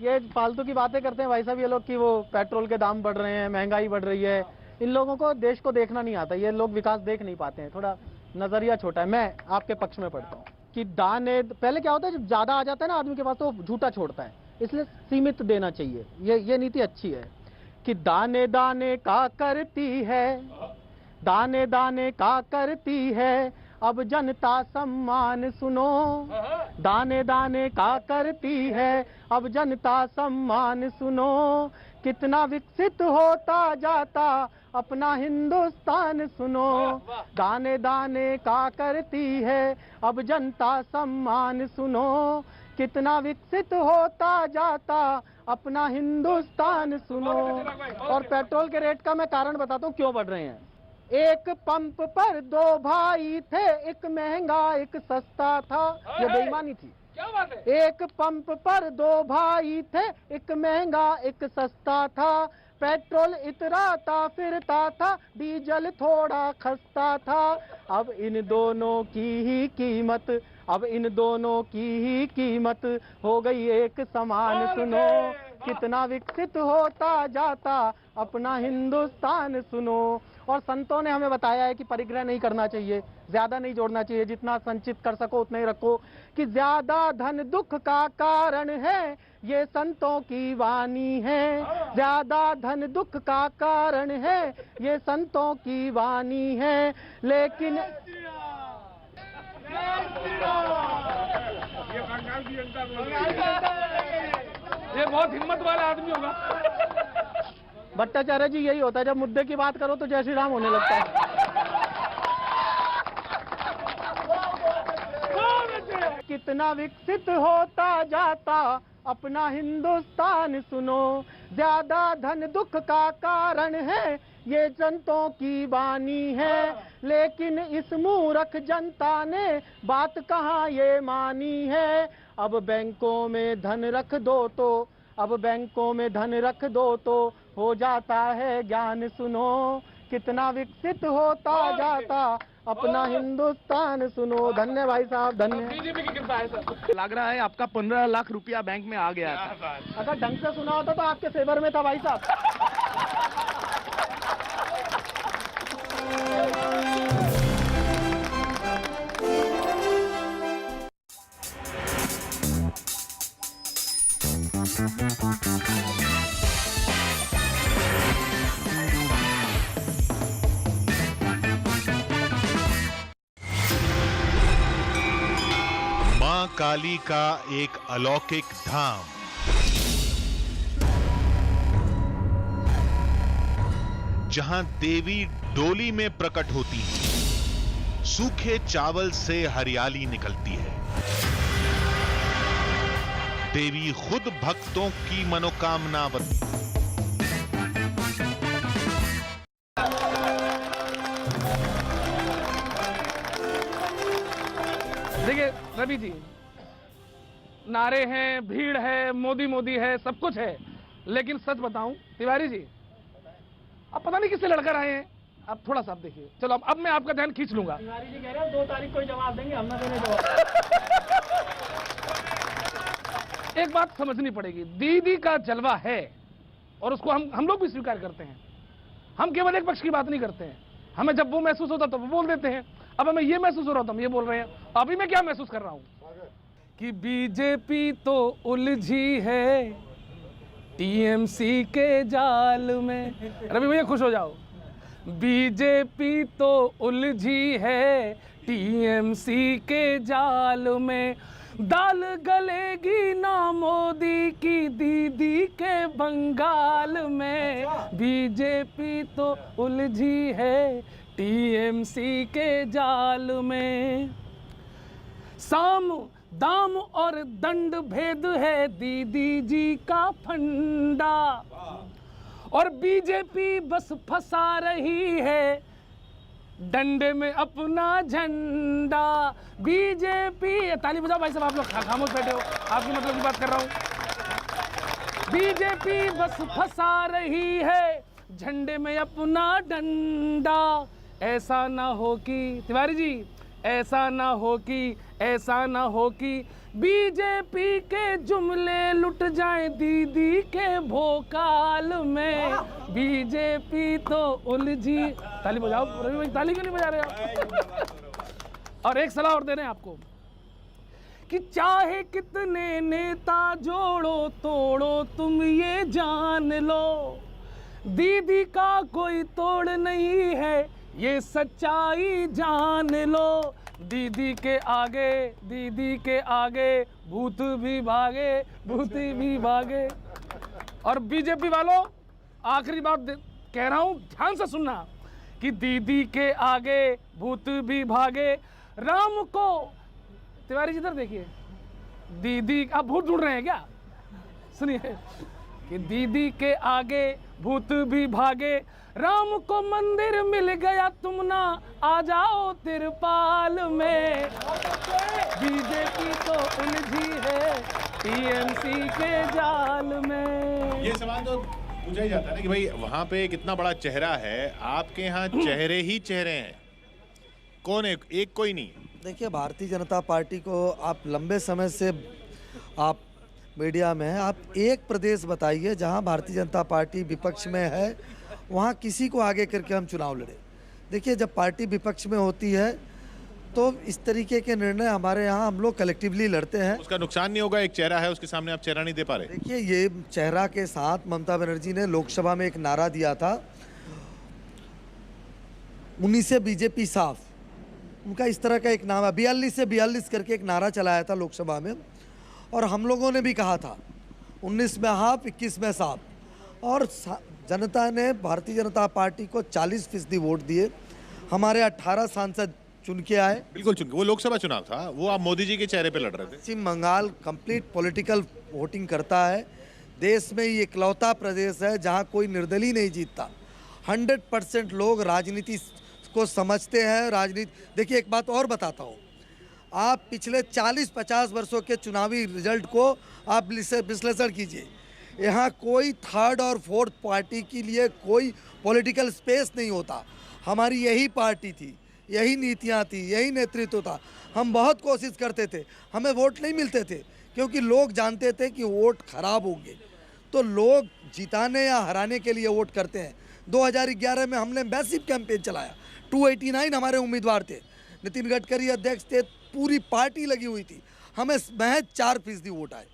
ये फालतू की बातें करते हैं भाई साहब ये लोग कि वो पेट्रोल के दाम बढ़ रहे हैं, महंगाई बढ़ रही है। इन लोगों को देश को देखना नहीं आता, ये लोग विकास देख नहीं पाते हैं, थोड़ा नजरिया छोटा है। मैं आपके पक्ष में पढ़ता हूँ कि दाने, पहले क्या होता है जब ज्यादा आ जाता है ना आदमी के पास तो झूठा छोड़ता है, इसलिए सीमित देना चाहिए। ये नीति अच्छी है कि दाने दाने का करती है, दाने दाने का करती है, अब जनता सम्मान सुनो। दाने दाने का करती है, अब जनता सम्मान सुनो। कितना विकसित होता जाता अपना हिंदुस्तान सुनो। दाने दाने का करती है, अब जनता सम्मान सुनो। कितना विकसित होता जाता अपना हिंदुस्तान सुनो। और पेट्रोल के रेट का मैं कारण बताता हूँ क्यों बढ़ रहे हैं। एक पंप पर 2 भाई थे, एक महंगा एक सस्ता था। ये बेईमानी थी। क्या बात है? एक पंप पर 2 भाई थे, एक महंगा एक सस्ता था। पेट्रोल इतराता फिरता था, डीजल थोड़ा खस्ता था। अब इन दोनों की ही कीमत, अब इन दोनों की ही कीमत हो गई एक समान सुनो। कितना विकसित होता जाता अपना हिंदुस्तान सुनो। और संतों ने हमें बताया है कि परिग्रह नहीं करना चाहिए, ज्यादा नहीं जोड़ना चाहिए, जितना संचित कर सको उतना ही रखो। कि ज्यादा धन दुख का कारण है, ये संतों की वाणी है। ज्यादा धन दुख का कारण है, ये संतों की वाणी है। लेकिन ये बहुत हिम्मत वाला आदमी होगा। भट्टाचार्य जी यही होता है, जब मुद्दे की बात करो तो जय श्री राम होने लगता है। कितना विकसित होता जाता अपना हिंदुस्तान सुनो। ज्यादा धन दुख का कारण है, ये जनताओं की वाणी है। लेकिन इस मूर्ख जनता ने बात कहाँ ये मानी है। अब बैंकों में धन रख दो तो, अब बैंकों में धन रख दो तो हो जाता है ज्ञान सुनो। कितना विकसित होता जाता अपना हिंदुस्तान सुनो। धन्य भाई साहब, धन्य। बीजेपी की कृपा है सर। लग रहा है आपका 15 लाख रुपया बैंक में आ गया था। अगर ढंग से सुना होता तो आपके फेवर में था भाई साहब। मां काली का एक अलौकिक धाम, जहां देवी डोली में प्रकट होती है, सूखे चावल से हरियाली निकलती है। देवी खुद भक्तों की मनोकामना देखिए रवि जी, नारे हैं, भीड़ है, मोदी मोदी है, सब कुछ है, लेकिन सच बताऊं तिवारी जी, अब पता नहीं किससे लड़कर आए हैं। अब थोड़ा सा आप देखिए, चलो अब मैं आपका ध्यान खींच लूंगा। तिवारी जी कह रहे हैं 2 तारीख को ही जवाब देंगे, हम ना देने जवाब। एक बात समझनी पड़ेगी, दीदी का जलवा है और उसको हम लोग भी स्वीकार करते हैं। हम केवल एक पक्ष की बात नहीं करते हैं, हमें जब वो महसूस होता तो वो बोल देते हैं। अब हमें ये महसूस हो रहा था हम ये बोल रहे हैं। अभी मैं क्या महसूस कर रहा हूं कि बीजेपी तो उलझी है टीएमसी के जाल में। रवि भैया खुश हो जाओ। बीजेपी तो उलझी है टीएमसी के जाल में, दाल गलेगी ना मोदी की दीदी के बंगाल में। बीजेपी तो उलझी है टीएमसी के जाल में, साम दाम और दंड भेद है दीदी जी का फंडा, और बीजेपी बस फंसा रही है डंडे में अपना झंडा। बीजेपी, ताली बजाओ भाई साहब, आप लोग खामोश बैठे हो, आपकी मतलब की बात कर रहा हूं। बीजेपी बस फंसा रही है झंडे में अपना डंडा। ऐसा ना हो कि तिवारी जी, ऐसा ना हो कि बीजेपी के जुमले लुट जाएं दीदी के भोकाल में। बीजेपी तो उलझी, ताली बजाओ रवि भाई, ताली क्यों नहीं बजा रहे आप? और एक सलाह और दे रहे हैं आपको कि चाहे कितने नेता जोड़ो तोड़ो तुम ये जान लो, दीदी का कोई तोड़ नहीं है ये सच्चाई जान लो। दीदी के आगे भूत भी भागे। और बीजेपी वालों, आखिरी बात कह रहा हूं, ध्यान से सुनना कि दीदी के आगे भूत भी भागे। राम को, तिवारी जी इधर देखिए, दीदी, आप भूत ढूंढ रहे हैं क्या? सुनिए कि दीदी के आगे भूत भी भागे, राम को मंदिर मिल गया तुम ना आ जाओ तिरपाल में। बीजेपी तो उलझी है टीएमसी के जाल में। ये सवाल तो पूछा ही जाता है ना कि भाई वहां पे कितना बड़ा चेहरा है, आपके यहाँ चेहरे ही चेहरे हैं, कौन एक कोई नहीं। देखिए, भारतीय जनता पार्टी को आप लंबे समय से आप मीडिया में हैं, आप एक प्रदेश बताइए जहां भारतीय जनता पार्टी विपक्ष में है, वहां किसी को आगे करके हम चुनाव लड़े। देखिए, जब पार्टी विपक्ष में होती है तो इस तरीके के निर्णय हमारे यहाँ हम लोग कलेक्टिवली लड़ते हैं। उसका नुकसान नहीं होगा, एक चेहरा है उसके सामने आप चेहरा नहीं दे पा रहे। देखिए, ये चेहरा के साथ ममता बनर्जी ने लोकसभा में एक नारा दिया था, 19 से बीजेपी साफ, उनका इस तरह का एक नारा, 42 से 42 करके एक नारा चलाया था लोकसभा में, और हम लोगों ने भी कहा था 19 में हाफ 21 में साफ, और जनता ने भारतीय जनता पार्टी को 40% वोट दिए। हमारे 18 सांसद चुन के आए। बिल्कुल चुन के, वो लोकसभा चुनाव था, वो आप मोदी जी के चेहरे पे लड़ रहे थे। पश्चिम बंगाल कंप्लीट पॉलिटिकल वोटिंग करता है, देश में ये इकलौता प्रदेश है जहां कोई निर्दलीय नहीं जीतता। 100% लोग राजनीति को समझते हैं। राजनीति, देखिए एक बात और बताता हूँ, आप पिछले 40-50 वर्षों के चुनावी रिजल्ट को आप विश्लेषण कीजिए, यहाँ कोई थर्ड और फोर्थ पार्टी के लिए कोई पॉलिटिकल स्पेस नहीं होता। हमारी यही पार्टी थी यही नीतियाँ थी, यही नेतृत्व था। हम बहुत कोशिश करते थे, हमें वोट नहीं मिलते थे क्योंकि लोग जानते थे कि वोट खराब होंगे, तो लोग जिताने या हराने के लिए वोट करते हैं। 2011 में हमने मैसिव कैंपेन चलाया, 289 हमारे उम्मीदवार थे, नितिन गडकरी अध्यक्ष थे, पूरी पार्टी लगी हुई थी। हमें महज 4% वोट आए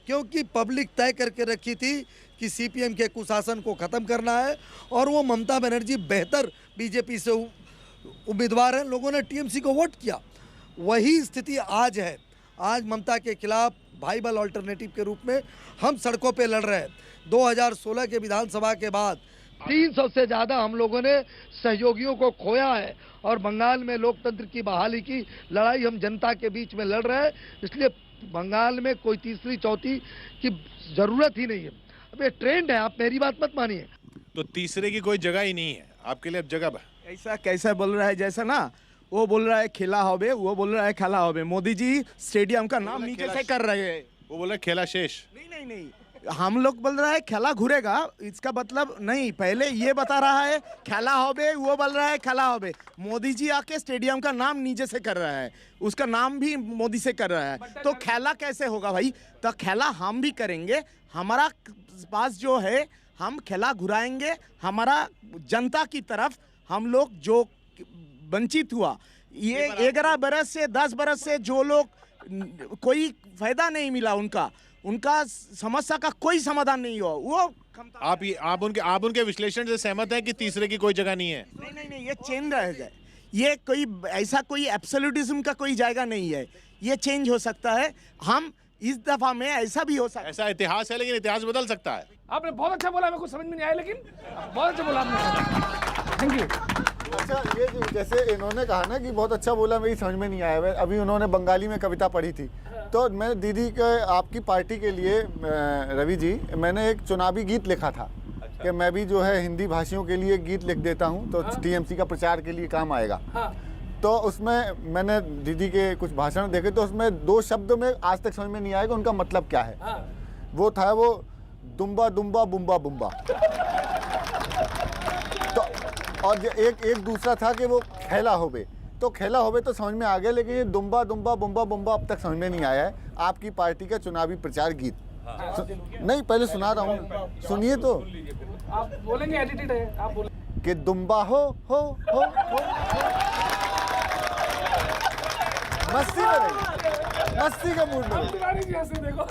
क्योंकि पब्लिक तय करके रखी थी कि सीपीएम के कुशासन को ख़त्म करना है और वो ममता बनर्जी बेहतर बीजेपी से उम्मीदवार हैं। लोगों ने टीएमसी को वोट किया। वही स्थिति आज है। आज ममता के खिलाफ वाइबल अल्टरनेटिव के रूप में हम सड़कों पे लड़ रहे हैं। 2016 के विधानसभा के बाद 300 से ज़्यादा हम लोगों ने सहयोगियों को खोया है और बंगाल में लोकतंत्र की बहाली की लड़ाई हम जनता के बीच में लड़ रहे हैं। इसलिए बंगाल में कोई तीसरी चौथी की ज़रूरत ही नहीं है। अब ये ट्रेंड है, आप मेरी बात मत मानिए। तो तीसरे की कोई जगह ही नहीं है आपके लिए, अब जगह ऐसा कैसा बोल रहा है, जैसा ना वो बोल रहा है खेला होबे, वो बोल रहा है खेला होबे। मोदी जी स्टेडियम का नाम नीचे से कर रहे हैं, वो बोला खेला शेष। नहीं, हम लोग बोल रहा है खेला घुरेगा, इसका मतलब नहीं। पहले ये बता रहा है खेला होबे, वो बोल रहा है खेला होबे। मोदी जी आके स्टेडियम का नाम नीचे से कर रहा है, उसका नाम भी मोदी से कर रहा है, तो खेला कैसे होगा भाई? तो खेला हम भी करेंगे। हमारा पास जो है हम खेला घुराएंगे। हमारा जनता की तरफ हम लोग जो वंचित हुआ, ये 11 बरस से 10 बरस से जो लोग कोई फायदा नहीं मिला, उनका समस्या का कोई समाधान नहीं हुआ, वो आप उनके विश्लेषण से सहमत हैं कि तीसरे की कोई जगह नहीं है? नहीं, ये चेंज रह जाए। ये कोई ऐसा कोई एब्सोल्यूटिज्म का कोई जायगा नहीं है, ये चेंज हो सकता है। हम इस दफा में ऐसा भी हो सकता है, ऐसा इतिहास है, लेकिन इतिहास बदल सकता है। आपने बहुत अच्छा बोला, मेरे को समझ में नहीं आया, लेकिन बहुत अच्छा बोला आपने। Thank you. अच्छा, ये जैसे इन्होंने कहा ना कि बहुत अच्छा बोला, मेरी समझ में नहीं आया। अभी उन्होंने बंगाली में कविता पढ़ी थी, तो मैं दीदी के आपकी पार्टी के लिए रवि जी, मैंने एक चुनावी गीत लिखा था कि मैं भी जो है हिंदी भाषियों के लिए गीत लिख देता हूँ, तो टीएमसी का प्रचार के लिए काम आएगा। तो उसमें मैंने दीदी के कुछ भाषण देखे, तो उसमें 2 शब्द में आज तक समझ में नहीं आएगा उनका मतलब क्या है। वो था वो दुम्बा दुम्बा बुम्बा बुम्बा, तो और एक दूसरा था कि वो खेला होबे। तो खेला होबे तो समझ में आ गया, लेकिन ये दुम्बा दुम्बा बुम्बा बुम्बा अब तक समझ में नहीं आया है। आपकी पार्टी का चुनावी प्रचार गीत नहीं, पहले सुना रहा हूँ, सुनिए तो। आप बोलेंगे, एडिटेड है, आप बोलेंगे कि दुम्बा हो मस्ती में रही, मस्ती का मूड में। देखो,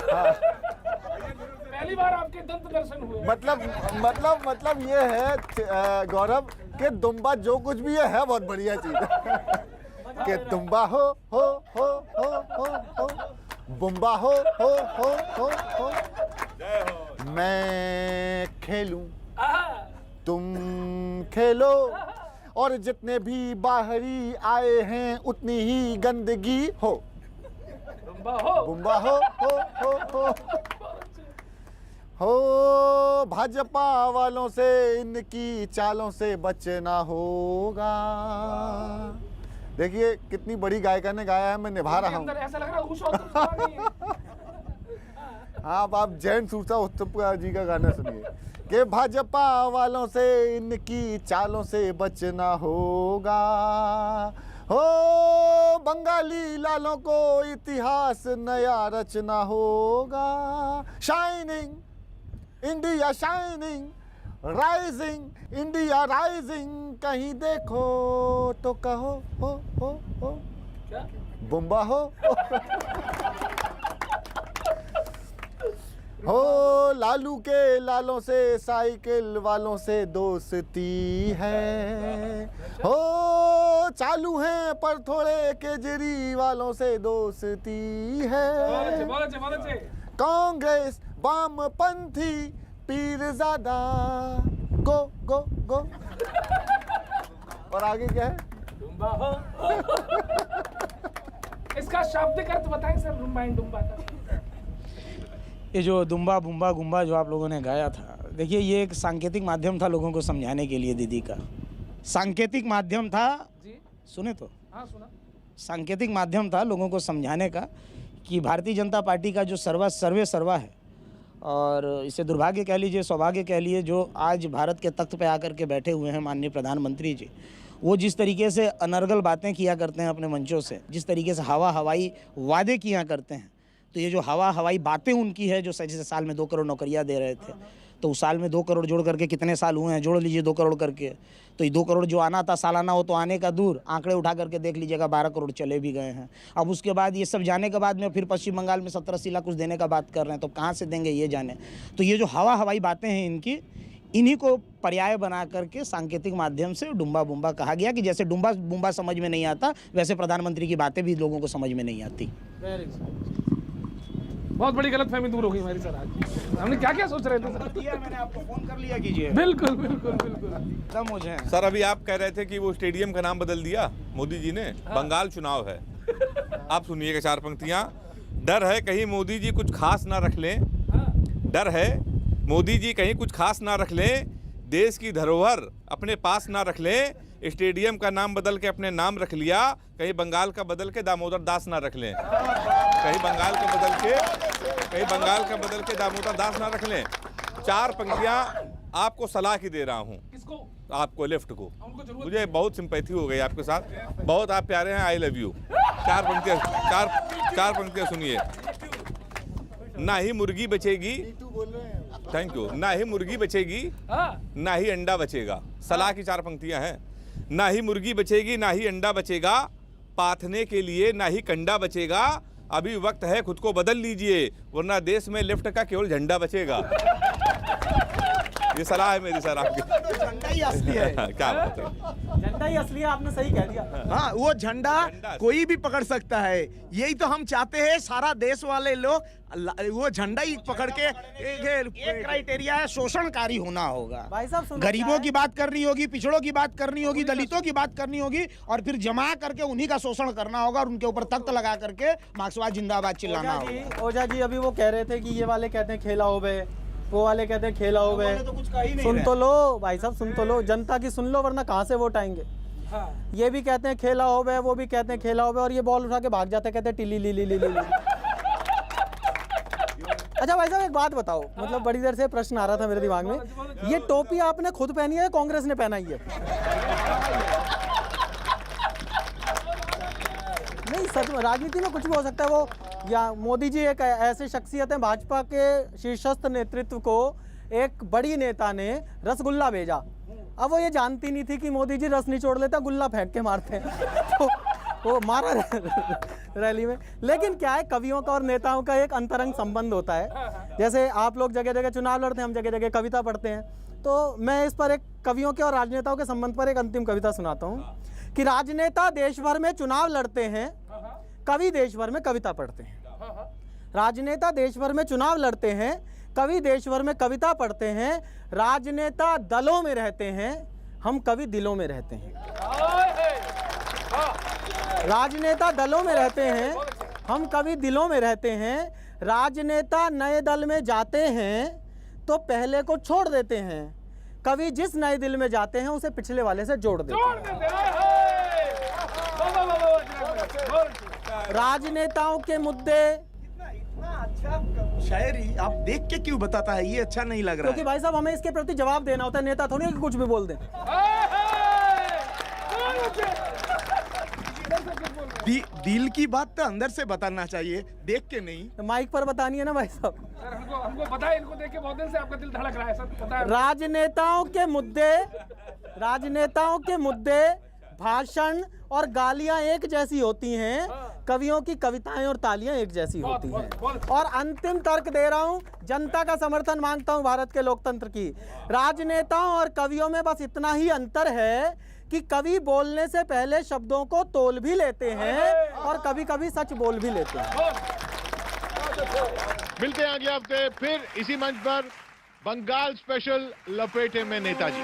पहली बार आपके दंत दर्शन हुए। मतलब ये है गौरव कि दुम्बा जो कुछ भी है बहुत बढ़िया चीज है। कि दुम्बा हो बुम्बा हो मैं खेलूं तुम खेलो, और जितने भी बाहरी आए हैं उतनी ही गंदगी हो। बुम्बा हो भाजपा वालों से इनकी चालों से बचना होगा। देखिए कितनी बड़ी गायिका ने गाया है, मैं निभा रहा हूँ। ऐसा लग रहा है हाँ, आप जैन सूरसा उत्तम जी का गाना सुनिए कि भाजपा वालों से इनकी चालों से बचना होगा। हो बंगाली लालों को इतिहास नया रचना होगा। Shining India shining, rising India rising, कहीं देखो तो कहो हो बुम्बा हो लालू के लालों से साइकिल वालों से दोस्ती है। हो चालू हैं पर थोड़े केजरीवालों से दोस्ती है। कांग्रेस वामपंथी पीरजादा गो गो गो। और आगे क्या है? इसका शाब्दिक अर्थ बताएं सर, रुम्बाइन डुम्बा का। ये जो दुम्बा बुम्बा गुम्बा जो आप लोगों ने गाया था, देखिए ये एक सांकेतिक माध्यम था लोगों को समझाने के लिए। दीदी का सांकेतिक माध्यम था जी, सुने तो? हाँ सुना। सांकेतिक माध्यम था लोगों को समझाने का कि भारतीय जनता पार्टी का जो सर्वे सर्वा है, और इसे दुर्भाग्य कह लीजिए, सौभाग्य कह लीजिए, जो आज भारत के तख्त पे आकर के बैठे हुए हैं माननीय प्रधानमंत्री जी, वो जिस तरीके से अनर्गल बातें किया करते हैं अपने मंचों से, जिस तरीके से हवाई वादे किया करते हैं, तो ये जो हवाई बातें उनकी है, जो जैसे साल में 2 करोड़ नौकरियां दे रहे थे, तो उस साल में 2 करोड़ जोड़ करके कितने साल हुए हैं, जोड़ लीजिए 2 करोड़ करके, तो ये 2 करोड़ जो आना था सालाना, वो तो आने का दूर, आंकड़े उठा करके देख लीजिएगा 12 करोड़ चले भी गए हैं। अब उसके बाद ये सब जाने के बाद में फिर पश्चिम बंगाल में 70-80 लाख कुछ देने का बात कर रहे हैं, तो कहाँ से देंगे ये जाने। तो ये जो हवाई बातें हैं इनकी, इन्हीं को पर्याय बना करके सांकेतिक माध्यम से डुम्बा बुम्बा कहा गया, कि जैसे डुम्बा बुम्बा समझ में नहीं आता, वैसे प्रधानमंत्री की बातें भी लोगों को समझ में नहीं आती। बहुत बड़ी गलतफहमी दूर हो गई हमारी सर। आज हमने क्या क्या सोच रहे थे सर? मैंने आपको फोन कर लिया कीजिए। बिल्कुल बिल्कुल बिल्कुल मुझे सर अभी आप कह रहे थे कि वो स्टेडियम का नाम बदल दिया मोदी जी ने। बंगाल चुनाव है। आप सुनिएगा 4 पंक्तियां। डर है कहीं मोदी जी कुछ खास ना रख लें, डर है मोदी जी कहीं कुछ खास ना रख लें, देश की धरोहर अपने पास ना रख लें, स्टेडियम का नाम बदल के अपने नाम रख लिया, कहीं बंगाल का बदल के दामोदर दास ना रख लें, कहीं बंगाल का बदल के दामोदर दास ना रख लें। 4 पंक्तियां आपको सलाह की दे रहा हूं। किसको? आपको, लेफ्ट को। मुझे बहुत सिंपैथी हो गई आपके साथ, बहुत आप प्यारे हैं, आई लव यू। 4 पंक्तियां सुनिए। ना ही मुर्गी बचेगी, थैंक यू, ना ही मुर्गी बचेगी, ना ही अंडा बचेगा। सलाह की 4 पंक्तियां हैं। ना ही मुर्गी बचेगी, ना ही अंडा बचेगा, पाथने के लिए ना ही कंडा बचेगा, अभी वक्त है खुद को बदल लीजिए, वरना देश में लेफ्ट का केवल झंडा बचेगा। ये सलाह है मेरी सर आपकी। झंडा ही असली है। क्या बात है, झंडा ही असली है, आपने सही कह दिया। हाँ, वो झंडा कोई भी पकड़ सकता है। यही तो हम चाहते हैं, सारा देश वाले लोग वो झंडा ही पकड़ के। एक क्राइटेरिया है, शोषणकारी होना होगा। भाई साहब सुनो, गरीबों की बात करनी होगी, पिछड़ों की बात करनी होगी, दलितों की बात करनी होगी, और फिर जमा करके उन्हीं का शोषण करना होगा, और उनके ऊपर तख्त लगा करके मार्क्सवाद जिंदाबाद चिल्लाना होगा। ओझा जी अभी वो कह रहे थे कि ये वाले कहते हैं खेला हो बे, वो वाले कहते हैं खेला हो बे। तो कुछ कहा ही नहीं सुन रहे। तो लो भाई साहब, सुन तो लो, जनता की सुन लो, वरना कहाँ से वोट आएंगे। ये भी कहते हैं खेला हो बे, वो भी कहते हैं खेला हो बे, और ये बॉल उठा के भाग जाते हैं, कहते हैं टिली ली ली ली ली। अच्छा भाई साहब एक बात बताओ, मतलब बड़ी देर से प्रश्न आ रहा था मेरे दिमाग में, ये टोपी आपने खुद पहनी है या कांग्रेस ने पहनाई है? नहीं सच में, राजनीति में कुछ भी हो सकता है। वो या मोदी जी एक ऐसे शख्सियत है, भाजपा के शीर्षस्थ नेतृत्व को एक बड़ी नेता ने रसगुल्ला भेजा। अब वो ये जानती नहीं थी कि मोदी जी रस निचोड़ लेते, गुल्ला फेंक के मारते हैं। तो वो मारा रैली में। लेकिन क्या है, कवियों का और नेताओं का एक अंतरंग संबंध होता है। जैसे आप लोग जगह जगह चुनाव लड़ते हैं, हम जगह जगह कविता पढ़ते हैं। तो मैं इस पर एक कवियों के और राजनेताओं के संबंध पर एक अंतिम कविता सुनाता हूँ कि राजनेता देश भर में चुनाव लड़ते हैं, कवि देश भर में कविता पढ़ते हैं। राजनेता देश भर में चुनाव लड़ते हैं, कवि देश भर में कविता पढ़ते हैं। राजनेता दलों में रहते हैं, हम कवि दिलों में रहते हैं। राजनेता दलों में रहते हैं, हम कवि दिलों में रहते हैं। राजनेता नए दल में जाते हैं तो पहले को छोड़ देते हैं, कवि जिस नए दिल में जाते हैं उसे पिछले वाले से जोड़ देते हैं। राजनेताओं के मुद्दे, शायरी आप देख के क्यों बताता है, ये अच्छा नहीं लग रहा क्योंकि भाई साहब हमें इसके प्रति जवाब देना होता है, नेता थोड़ी है कि कुछ भी बोल दें। दिल की बात तो अंदर से बताना चाहिए, देख के नहीं। तो माइक पर बतानी है ना भाई साहब। सर हमको पता है, इनको देख के बहुत दिन से आपका दिल धड़क रहा है सर, पता है। राजनेताओं के मुद्दे भाषण और गालियां एक जैसी होती हैं, कवियों की कविताएं और तालियां एक जैसी होती हैं। और अंतिम तर्क दे रहा हूं, जनता का समर्थन मांगता हूं भारत के लोकतंत्र की। राजनेताओं और कवियों में बस इतना ही अंतर है कि कवि बोलने से पहले शब्दों को तोल भी लेते हैं और कभी कभी सच बोल भी लेते हैं। मिलते हैं अगले हफ्ते फिर इसी मंच पर, बंगाल स्पेशल लपेटे में नेताजी।